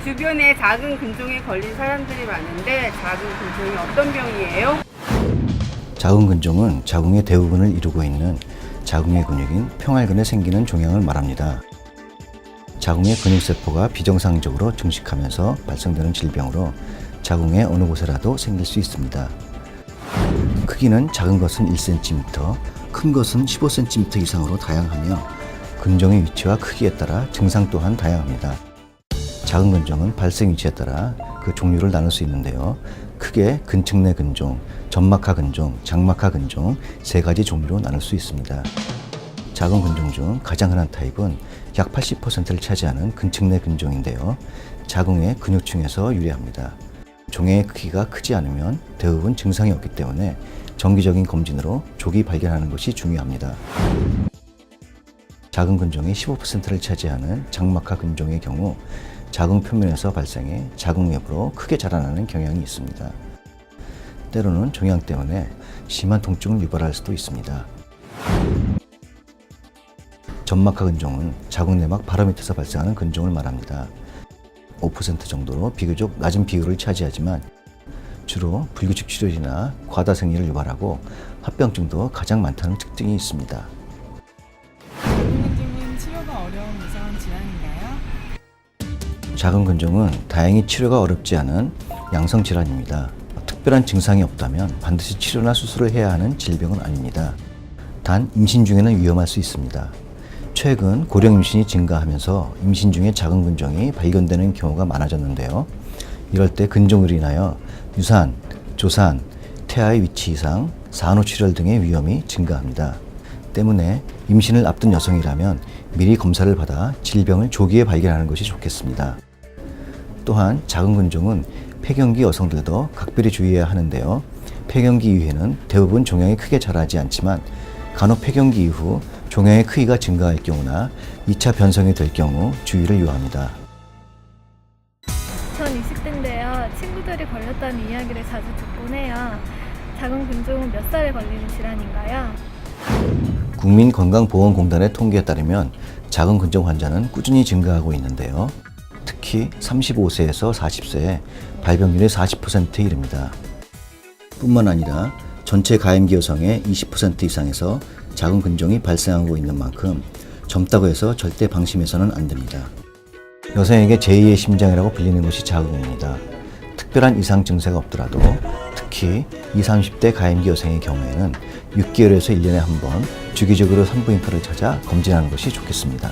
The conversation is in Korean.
주변에 작은 근종에 걸린 사람들이 많은데 작은 근종이 어떤 병이에요? 자궁 근종은 자궁의 대부분을 이루고 있는 자궁의 근육인 평활근에 생기는 종양을 말합니다. 자궁의 근육세포가 비정상적으로 증식하면서 발생되는 질병으로 자궁의 어느 곳에라도 생길 수 있습니다. 크기는 작은 것은 1cm, 큰 것은 15cm 이상으로 다양하며 근종의 위치와 크기에 따라 증상 또한 다양합니다. 작은 근종은 발생 위치에 따라 그 종류를 나눌 수 있는데요. 크게 근측내 근종, 점막하 근종, 장막하 근종 세 가지 종류로 나눌 수 있습니다. 작은 근종 중 가장 흔한 타입은 약 80%를 차지하는 근측내 근종인데요. 자궁의 근육층에서 유래합니다. 종양의 크기가 크지 않으면 대부분 증상이 없기 때문에 정기적인 검진으로 조기 발견하는 것이 중요합니다. 작은 근종이 15%를 차지하는 장막하 근종의 경우 자궁 표면에서 발생해 자궁 내부로 크게 자라나는 경향이 있습니다. 때로는 종양 때문에 심한 통증을 유발할 수도 있습니다. 점막하 근종은 자궁 내막 바로 밑에서 발생하는 근종을 말합니다. 5% 정도로 비교적 낮은 비율을 차지하지만 주로 불규칙 출혈이나 과다 생리를 유발하고 합병증도 가장 많다는 특징이 있습니다. 작은 근종은 치료가 어려운 무서운 질환인가요? 작은 근종은 다행히 치료가 어렵지 않은 양성 질환입니다. 특별한 증상이 없다면 반드시 치료나 수술을 해야 하는 질병은 아닙니다. 단 임신 중에는 위험할 수 있습니다. 최근 고령 임신이 증가하면서 임신 중에 작은 근종이 발견되는 경우가 많아졌는데요. 이럴 때 근종으로 인하여 유산, 조산, 태아의 위치 이상, 산후출혈 등의 위험이 증가합니다. 때문에 임신을 앞둔 여성이라면 미리 검사를 받아 질병을 조기에 발견하는 것이 좋겠습니다. 또한 작은 근종은 폐경기 여성들도 각별히 주의해야 하는데요. 폐경기 이후에는 대부분 종양이 크게 자라지 않지만 간혹 폐경기 이후 종양의 크기가 증가할 경우나 2차 변성이 될 경우 주의를 요합니다. 전 20대인데요. 친구들이 걸렸다는 이야기를 자주 듣곤 해요. 작은 근종은 몇 살에 걸리는 질환인가요? 국민건강보험공단의 통계에 따르면 작은 근종 환자는 꾸준히 증가하고 있는데요. 특히 35세에서 40세에 발병률이 40%에 이릅니다. 뿐만 아니라 전체 가임기 여성의 20% 이상에서 작은 근종이 발생하고 있는 만큼 젊다고 해서 절대 방심해서는 안 됩니다. 여성에게 제2의 심장이라고 불리는 것이 자궁입니다. 특별한 이상 증세가 없더라도 특히 20, 30대 가임기 여성의 경우에는 6개월에서 1년에 한 번 주기적으로 산부인과를 찾아 검진하는 것이 좋겠습니다.